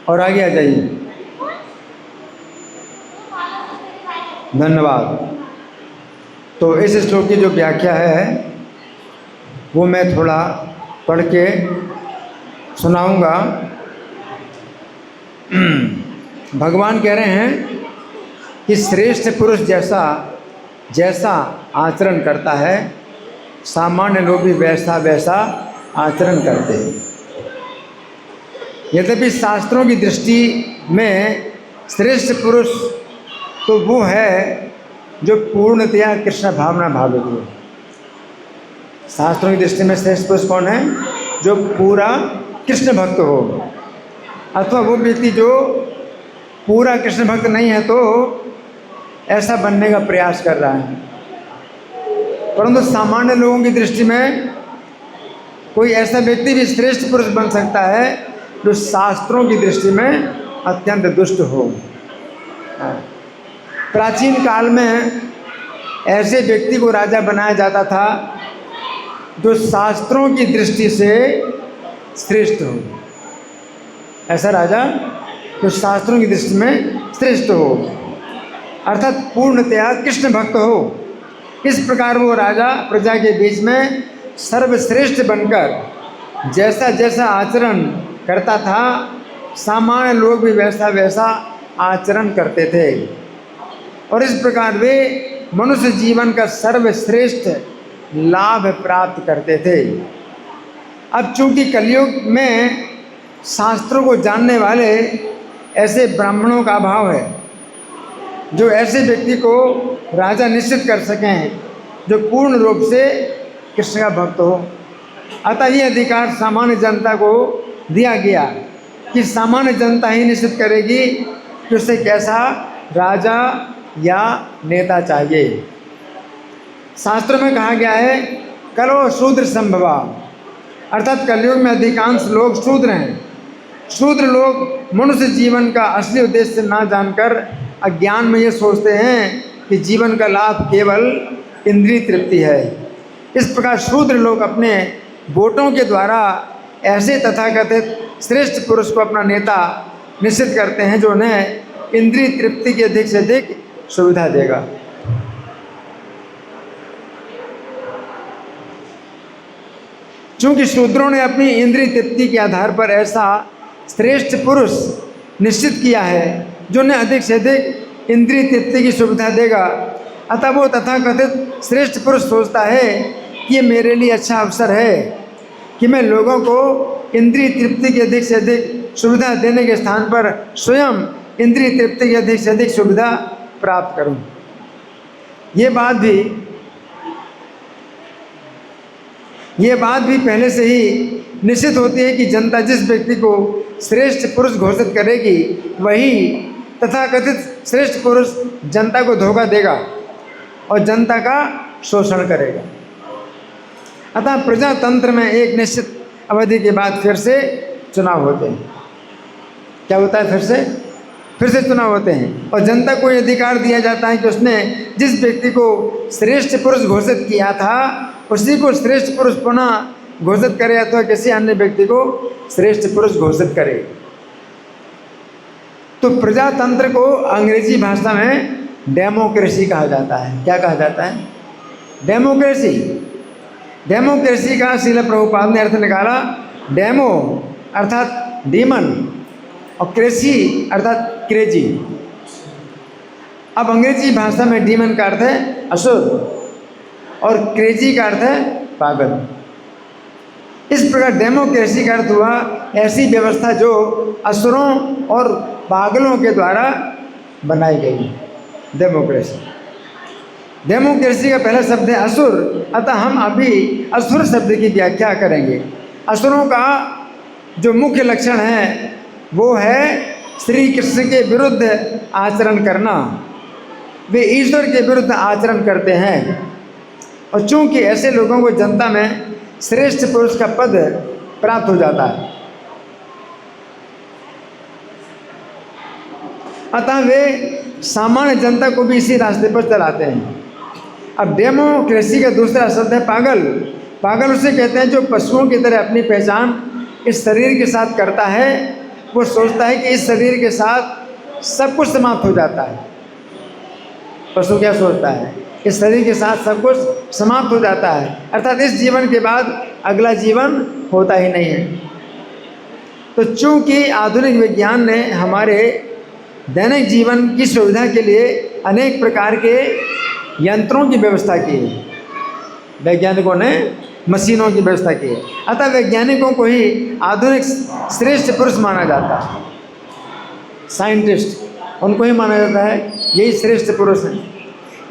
और आगे आ जाइए। धन्यवाद। तो इस श्लोक की जो व्याख्या है वो मैं थोड़ा पढ़ के सुनाऊंगा। भगवान कह रहे हैं कि श्रेष्ठ पुरुष जैसा जैसा आचरण करता है, सामान्य लोग भी वैसा वैसा आचरण करते हैं। यद्यपि शास्त्रों की दृष्टि में श्रेष्ठ पुरुष तो वो है जो पूर्णतया कृष्ण भावना भावित हो। शास्त्रों की दृष्टि में श्रेष्ठ पुरुष कौन है? जो पूरा कृष्ण भक्त हो, अथवा वो व्यक्ति जो पूरा कृष्ण भक्त नहीं है तो ऐसा बनने का प्रयास कर रहा है। परंतु सामान्य लोगों की दृष्टि में कोई ऐसा व्यक्ति भी श्रेष्ठ पुरुष बन सकता है जो शास्त्रों की दृष्टि में अत्यंत दुष्ट हो। प्राचीन काल में ऐसे व्यक्ति को राजा बनाया जाता था जो शास्त्रों की दृष्टि से श्रेष्ठ हो। ऐसा राजा जो शास्त्रों की दृष्टि में श्रेष्ठ हो, अर्थात पूर्णतया कृष्ण भक्त हो। इस प्रकार वो राजा प्रजा के बीच में सर्वश्रेष्ठ बनकर जैसा जैसा आचरण करता था, सामान्य लोग भी वैसा वैसा आचरण करते थे, और इस प्रकार वे मनुष्य जीवन का सर्वश्रेष्ठ लाभ प्राप्त करते थे। अब चूंकि कलयुग में शास्त्रों को जानने वाले ऐसे ब्राह्मणों का अभाव है जो ऐसे व्यक्ति को राजा निश्चित कर सकें जो पूर्ण रूप से कृष्ण का भक्त हो। अतः ये अधिकार सामान्य जनता को दिया गया कि सामान्य जनता ही निश्चित करेगी कि उसे कैसा राजा या नेता चाहिए। शास्त्रों में कहा गया है कलो शूद्र संभवा, अर्थात कलयुग में अधिकांश लोग शूद्र हैं। शूद्र लोग मनुष्य जीवन का असली उद्देश्य ना जानकर अज्ञान में ये सोचते हैं कि जीवन का लाभ केवल इंद्रिय तृप्ति है। इस प्रकार शूद्र लोग अपने वोटों के द्वारा ऐसे तथाकथित श्रेष्ठ पुरुष को अपना नेता निश्चित करते हैं जो उन्हें इंद्रिय तृप्ति की अधिक से अधिक सुविधा देगा। चूंकि शूद्रों ने अपनी इंद्रिय तृप्ति के आधार पर ऐसा श्रेष्ठ पुरुष निश्चित किया है जो उन्हें अधिक से अधिक इंद्रिय तृप्ति की सुविधा देगा, अतः वो तथाकथित श्रेष्ठ पुरुष सोचता है कि ये मेरे लिए अच्छा अवसर है कि मैं लोगों को इंद्रिय तृप्ति की अधिक से अधिक सुविधा देने के स्थान पर स्वयं इंद्रिय तृप्ति की अधिक से अधिक सुविधा प्राप्त करूं। ये बात भी पहले से ही निश्चित होती है कि जनता जिस व्यक्ति को श्रेष्ठ पुरुष घोषित करेगी वही तथाकथित श्रेष्ठ पुरुष जनता को धोखा देगा और जनता का शोषण करेगा। अतः प्रजातंत्र में एक निश्चित अवधि के बाद फिर से चुनाव होते हैं। क्या होता है? फिर से चुनाव होते हैं और जनता को ये अधिकार दिया जाता है कि उसने जिस व्यक्ति को श्रेष्ठ पुरुष घोषित किया था उसी को श्रेष्ठ पुरुष पुनः घोषित करे अथवा किसी अन्य व्यक्ति को श्रेष्ठ पुरुष घोषित करे। तो प्रजातंत्र को अंग्रेजी भाषा में डेमोक्रेसी कहा जाता है। क्या कहा जाता है? डेमोक्रेसी। डेमोक्रेसी का श्रील प्रभुपाद ने अर्थ निकाला। डेमो अर्थात डीमन और क्रेसी अर्थात क्रेजी। अब अंग्रेजी भाषा में डीमन का अर्थ है असुर और क्रेजी का अर्थ है पागल। इस प्रकार डेमोक्रेसी का अर्थ हुआ ऐसी व्यवस्था जो असुरों और पागलों के द्वारा बनाई गई। डेमोक्रेसी का पहला शब्द है असुर, अतः हम अभी असुर शब्द की व्याख्या करेंगे। असुरों का जो मुख्य लक्षण है वो है श्री कृष्ण के विरुद्ध आचरण करना। वे ईश्वर के विरुद्ध आचरण करते हैं और चूंकि ऐसे लोगों को जनता में श्रेष्ठ पुरुष का पद प्राप्त हो जाता है, अतः वे सामान्य जनता को भी इसी रास्ते पर चलाते हैं। अब डेमोक्रेसी का दूसरा शब्द है पागल। पागल उसे कहते हैं जो पशुओं की तरह अपनी पहचान इस शरीर के साथ करता है वो सोचता है कि इस शरीर के साथ सब कुछ समाप्त हो जाता है। पशु क्या सोचता है? इस शरीर के साथ सब कुछ समाप्त हो जाता है, अर्थात इस जीवन के बाद अगला जीवन होता ही नहीं है। तो चूंकि आधुनिक विज्ञान ने हमारे दैनिक जीवन की सुविधा के लिए अनेक प्रकार के यंत्रों की व्यवस्था की है, वैज्ञानिकों ने मशीनों की व्यवस्था की है, अतः वैज्ञानिकों को ही आधुनिक श्रेष्ठ पुरुष माना जाता है। साइंटिस्ट उनको ही माना जाता है, यही श्रेष्ठ पुरुष हैं।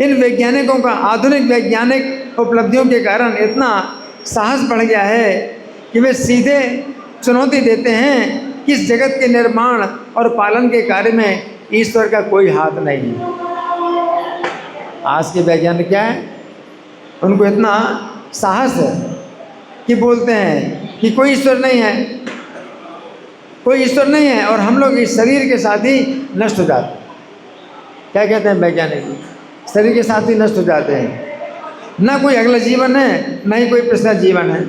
इन वैज्ञानिकों का आधुनिक वैज्ञानिक उपलब्धियों के कारण इतना साहस बढ़ गया है कि वे सीधे चुनौती देते हैं कि इस जगत के निर्माण और पालन के कार्य में ईश्वर का कोई हाथ नहीं है। आज के वैज्ञानिक क्या है, उनको इतना साहस है कि बोलते हैं कि कोई ईश्वर नहीं है, कोई ईश्वर नहीं है, और हम लोग इस शरीर के साथ ही नष्ट हो जाते हैं। क्या कहते हैं वैज्ञानिक? शरीर के साथ ही नष्ट हो जाते हैं। ना कोई अगला जीवन है, ना ही कोई पिछला जीवन है।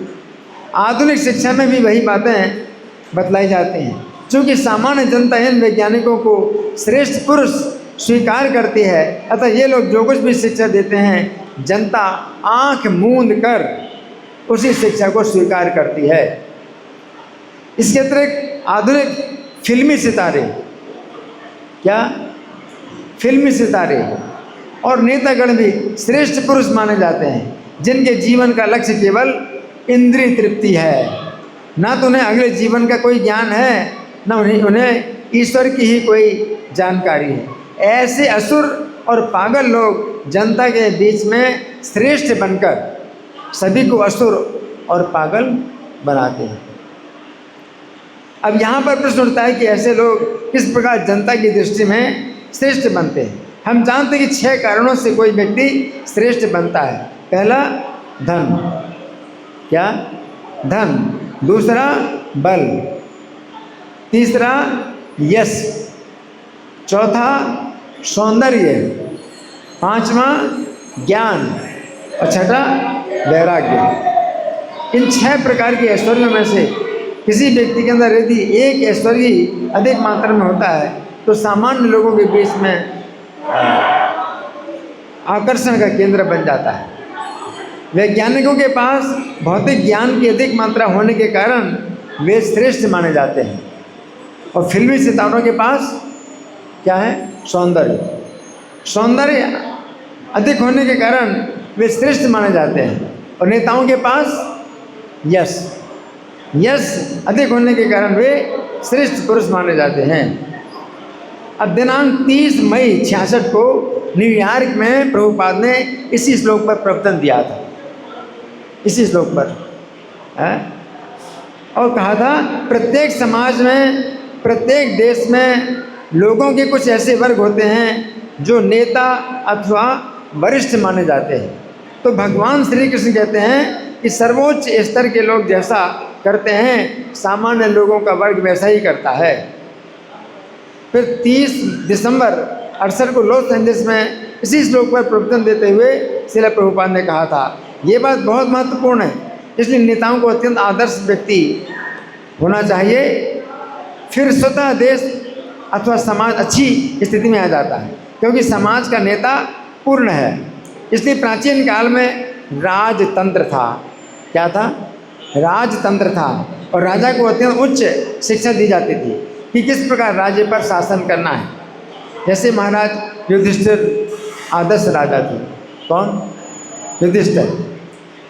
आधुनिक शिक्षा में भी वही बातें बतलाई जाती हैं। चूँकि सामान्य जनता इन वैज्ञानिकों को श्रेष्ठ पुरुष स्वीकार करती है, अतः ये लोग जो कुछ भी शिक्षा देते हैं जनता आंख मूंद कर उसी शिक्षा को स्वीकार करती है। इसके अतिरिक्त आधुनिक फिल्मी सितारे, क्या फिल्मी सितारे और नेतागण भी श्रेष्ठ पुरुष माने जाते हैं, जिनके जीवन का लक्ष्य केवल इंद्रिय तृप्ति है। ना तो उन्हें अगले जीवन का कोई ज्ञान है, ना उन्हें ईश्वर की ही कोई जानकारी है। ऐसे असुर और पागल लोग जनता के बीच में श्रेष्ठ बनकर सभी को असुर और पागल बनाते हैं। अब यहाँ पर प्रश्न उठता है कि ऐसे लोग किस प्रकार जनता की दृष्टि में श्रेष्ठ बनते हैं। हम जानते हैं कि 6 कारणों से कोई व्यक्ति श्रेष्ठ बनता है। पहला धन, क्या? धन। दूसरा बल। तीसरा यश। चौथा सौंदर्य। पांचवा ज्ञान और छठा वैराग्य। इन 6 प्रकार के ऐश्वर्यों में से किसी व्यक्ति के अंदर यदि एक ऐश्वर्य अधिक मात्रा में होता है तो सामान्य लोगों के बीच में आकर्षण का केंद्र बन जाता है। वैज्ञानिकों के पास भौतिक ज्ञान की अधिक मात्रा होने के कारण वे श्रेष्ठ माने जाते हैं, और फिल्मी सितारों के पास क्या है? सौंदर्य। सौंदर्य अधिक होने के कारण वे श्रेष्ठ माने जाते हैं, और नेताओं के पास यश। यश अधिक होने के कारण वे श्रेष्ठ पुरुष माने जाते हैं। अब दिनांक 30 मई 66 को न्यूयॉर्क में प्रभुपाद ने इसी श्लोक पर प्रवचन दिया था, इसी श्लोक पर है? और कहा था प्रत्येक समाज में, प्रत्येक देश में लोगों के कुछ ऐसे वर्ग होते हैं जो नेता अथवा वरिष्ठ माने जाते हैं। तो भगवान श्री कृष्ण कहते हैं कि सर्वोच्च स्तर के लोग जैसा करते हैं सामान्य लोगों का वर्ग वैसा ही करता है। फिर 30 दिसंबर 68 को लॉस एंजल्स में इसी श्लोक पर प्रवचन देते हुए श्रील प्रभुपाद ने कहा था, ये बात बहुत महत्वपूर्ण है, इसलिए नेताओं को अत्यंत आदर्श व्यक्ति होना चाहिए, फिर स्वतः देश अथवा समाज अच्छी स्थिति में आ जाता है, क्योंकि समाज का नेता पूर्ण है। इसलिए प्राचीन काल में राजतंत्र था। क्या था? राजतंत्र था, और राजा को अत्यंत उच्च शिक्षा दी जाती थी कि किस प्रकार राज्य पर शासन करना है। जैसे महाराज युधिष्ठिर आदर्श राजा थे। कौन? युधिष्ठिर।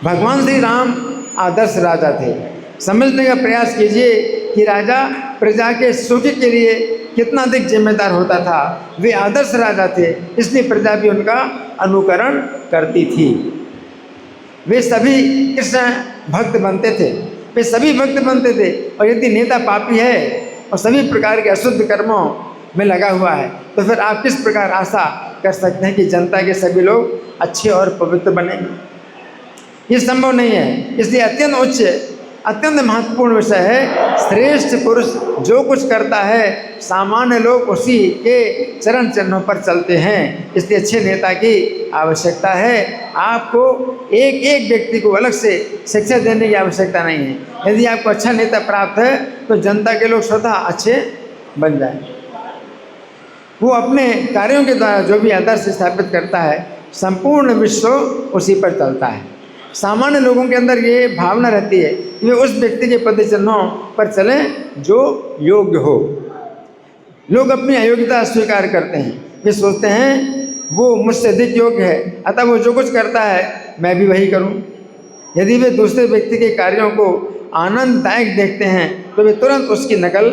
भगवान श्री राम आदर्श राजा थे। समझने का प्रयास कीजिए कि राजा प्रजा के सुख के लिए कितना अधिक जिम्मेदार होता था। वे आदर्श राजा थे, इसलिए प्रजा भी उनका अनुकरण करती थी। वे सभी कृष्ण भक्त बनते थे, वे सभी भक्त बनते थे। और यदि नेता पापी है और सभी प्रकार के अशुद्ध कर्मों में लगा हुआ है तो फिर आप किस प्रकार आशा कर सकते हैं कि जनता के सभी लोग अच्छे और पवित्र बनेंगे? ये संभव नहीं है। इसलिए अत्यंत उच्च, अत्यंत महत्वपूर्ण विषय है, श्रेष्ठ पुरुष जो कुछ करता है सामान्य लोग उसी के चरण चिन्हों पर चलते हैं। इसलिए अच्छे नेता की आवश्यकता है। आपको एक एक व्यक्ति को अलग से शिक्षा देने की आवश्यकता नहीं है। यदि आपको अच्छा नेता प्राप्त है तो जनता के लोग स्वतः अच्छे बन जाए। वो अपने कार्यों के द्वारा जो भी आदर्श स्थापित करता है, संपूर्ण विश्व उसी पर चलता है। सामान्य लोगों के अंदर ये भावना रहती है कि वे उस व्यक्ति के पद चिन्हों पर चलें जो योग्य हो। लोग अपनी अयोग्यता स्वीकार करते हैं। वे सोचते हैं वो मुझसे अधिक योग्य है, अतः वो जो कुछ करता है मैं भी वही करूं। यदि वे दूसरे व्यक्ति के कार्यों को आनंददायक देखते हैं तो वे तुरंत उसकी नकल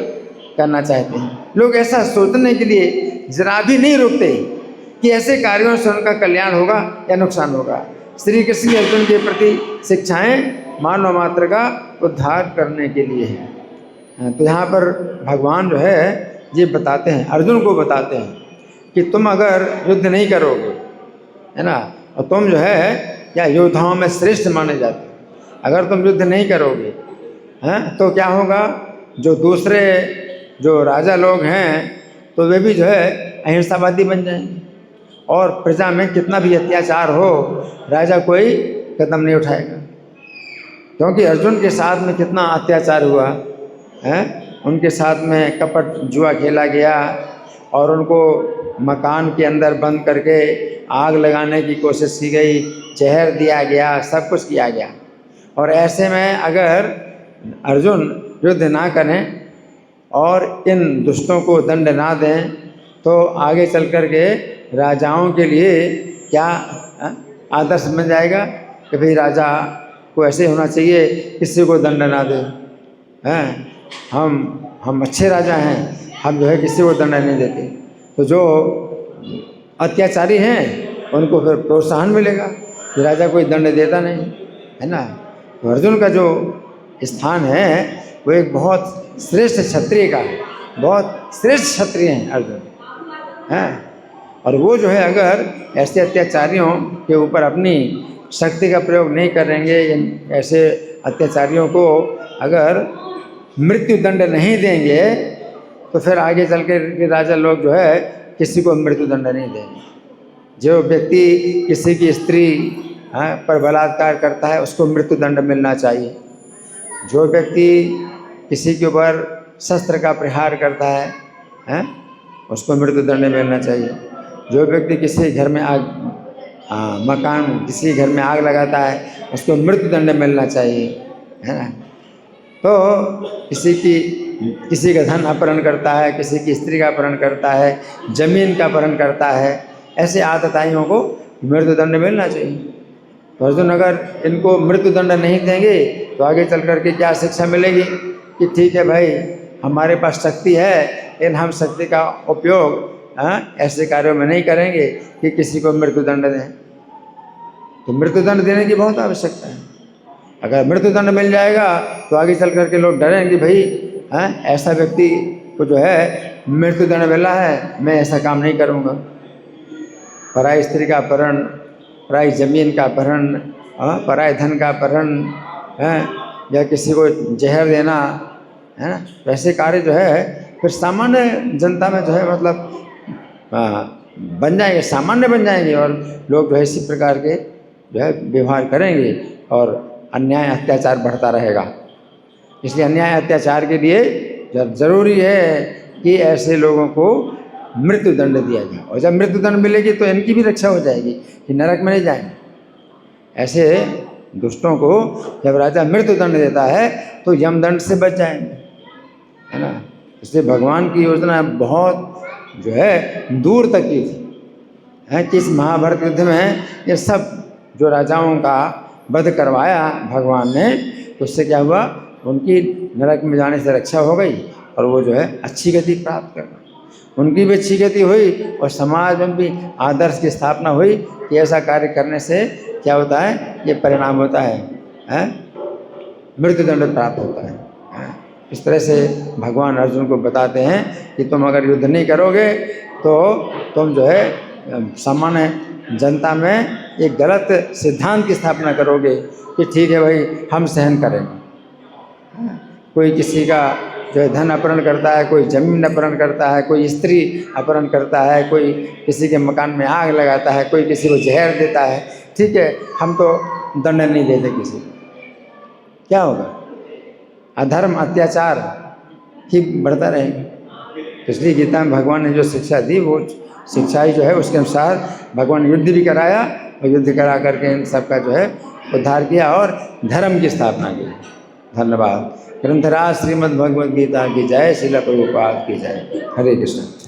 करना चाहते हैं। लोग ऐसा सोचने के लिए जरा भी नहीं रुकते कि ऐसे कार्यों से उनका कल्याण होगा या नुकसान होगा। श्री कृष्ण की अर्जुन के प्रति शिक्षाएं मानव मात्र का उद्धार करने के लिए है। तो यहाँ पर भगवान जो है ये बताते हैं, अर्जुन को बताते हैं कि तुम अगर युद्ध नहीं करोगे, है ना, और तुम जो है या योद्धाओं में श्रेष्ठ माने जाते, अगर तुम युद्ध नहीं करोगे हैं तो क्या होगा, जो दूसरे जो राजा लोग हैं तो वे भी जो है अहिंसावादी बन जाएंगे और प्रजा में कितना भी अत्याचार हो राजा कोई कदम नहीं उठाएगा। क्योंकि अर्जुन के साथ में कितना अत्याचार हुआ है, उनके साथ में कपट जुआ खेला गया और उनको मकान के अंदर बंद करके आग लगाने की कोशिश की गई, जहर दिया गया, सब कुछ किया गया। और ऐसे में अगर अर्जुन युद्ध ना करें और इन दुष्टों को दंड ना दें तो आगे चल कर के राजाओं के लिए क्या आदर्श बन जाएगा कि भाई राजा को ऐसे होना चाहिए, किसी को दंड ना दे, हैं हम अच्छे राजा हैं, हम जो है किसी को दंड नहीं देते। तो जो अत्याचारी हैं उनको फिर प्रोत्साहन मिलेगा कि राजा कोई दंड देता नहीं, है ना। तो अर्जुन का जो स्थान है वो एक बहुत श्रेष्ठ क्षत्रिय का है, बहुत श्रेष्ठ क्षत्रिय हैं अर्जुन, हैं। और वो जो है अगर ऐसे अत्याचारियों के ऊपर अपनी शक्ति का प्रयोग नहीं करेंगे, ऐसे अत्याचारियों को अगर मृत्यु दंड नहीं देंगे तो फिर आगे चल के राजा लोग जो है किसी को मृत्यु दंड नहीं देंगे। जो व्यक्ति किसी की स्त्री पर बलात्कार करता है उसको मृत्यु दंड मिलना चाहिए। जो व्यक्ति किसी के ऊपर शस्त्र का प्रहार करता है उसको मृत्यु दंड मिलना चाहिए। जो व्यक्ति किसी घर में किसी घर में आग लगाता है उसको मृत्यु दंड मिलना चाहिए, है ना। तो किसी का धन अपहरण करता है, किसी की स्त्री का अपहरण करता है, जमीन का अपहरण करता है, ऐसे आतताइयों को मृत्यु दंड मिलना चाहिए। तो अर्जुन अगर इनको मृत्यु दंड नहीं देंगे तो आगे चल कर के क्या शिक्षा मिलेगी कि ठीक है भाई हमारे पास शक्ति है लेकिन हम शक्ति का उपयोग ऐसे कार्यों में नहीं करेंगे कि किसी को मृत्यु दंड दें। तो मृत्यु दंड देने की बहुत आवश्यकता है। अगर मृत्यु दंड मिल जाएगा तो आगे चल कर के लोग डरेंगे, भाई ऐसा व्यक्ति को जो है मृत्यु दंड मिला है, मैं ऐसा काम नहीं करूँगा। पराई स्त्री का अपहरण, पराई जमीन का अपहरण, पराई धन का अपहरण या किसी को जहर देना, है ना, वैसे कार्य जो है फिर सामान्य जनता में जो है मतलब बन जाएंगे, सामान्य बन जाएंगे और लोग जो है इसी प्रकार के जो है व्यवहार करेंगे और अन्याय अत्याचार बढ़ता रहेगा। इसलिए अन्याय अत्याचार के लिए जरूरी है कि ऐसे लोगों को मृत्यु दंड दिया जाए। और जब मृत्यु दंड मिलेगी तो इनकी भी रक्षा हो जाएगी कि नरक में नहीं जाएंगे। ऐसे दुष्टों को जब राजा मृत्यु दंड देता है तो यमदंड से बच जाएंगे, है ना। इसलिए भगवान की योजना बहुत जो है दूर तक की थी कि इस महाभारत युद्ध में ये सब जो राजाओं का वध करवाया भगवान ने, तो उससे क्या हुआ, उनकी नरक में जाने से रक्षा हो गई और वो जो है अच्छी गति प्राप्त कर गए। उनकी भी अच्छी गति हुई और समाज में भी आदर्श की स्थापना हुई कि ऐसा कार्य करने से क्या होता है, ये परिणाम होता है मृत्यु दंड प्राप्त होता है। इस तरह से भगवान अर्जुन को बताते हैं कि तुम अगर युद्ध नहीं करोगे तो तुम जो है सामान्य जनता में एक गलत सिद्धांत की स्थापना करोगे कि ठीक है भाई हम सहन करेंगे। कोई किसी का जो है धन अपहरण करता है, कोई जमीन अपहरण करता है, कोई स्त्री अपहरण करता है, कोई किसी के मकान में आग लगाता है, कोई किसी को जहर देता है, ठीक है हम तो दंड नहीं देते किसी को, क्या होगा, अधर्म अत्याचार ही बढ़ता रहेगा। इसलिए गीता में भगवान ने जो शिक्षा दी वो शिक्षा ही जो है उसके अनुसार भगवान ने युद्ध भी कराया और युद्ध करा करके इन सबका जो है उद्धार किया और धर्म की स्थापना की। धन्यवाद। ग्रंथराज श्रीमद् भगवद गीता की जय, श्रील प्रभुपाद की जय। हरे कृष्ण।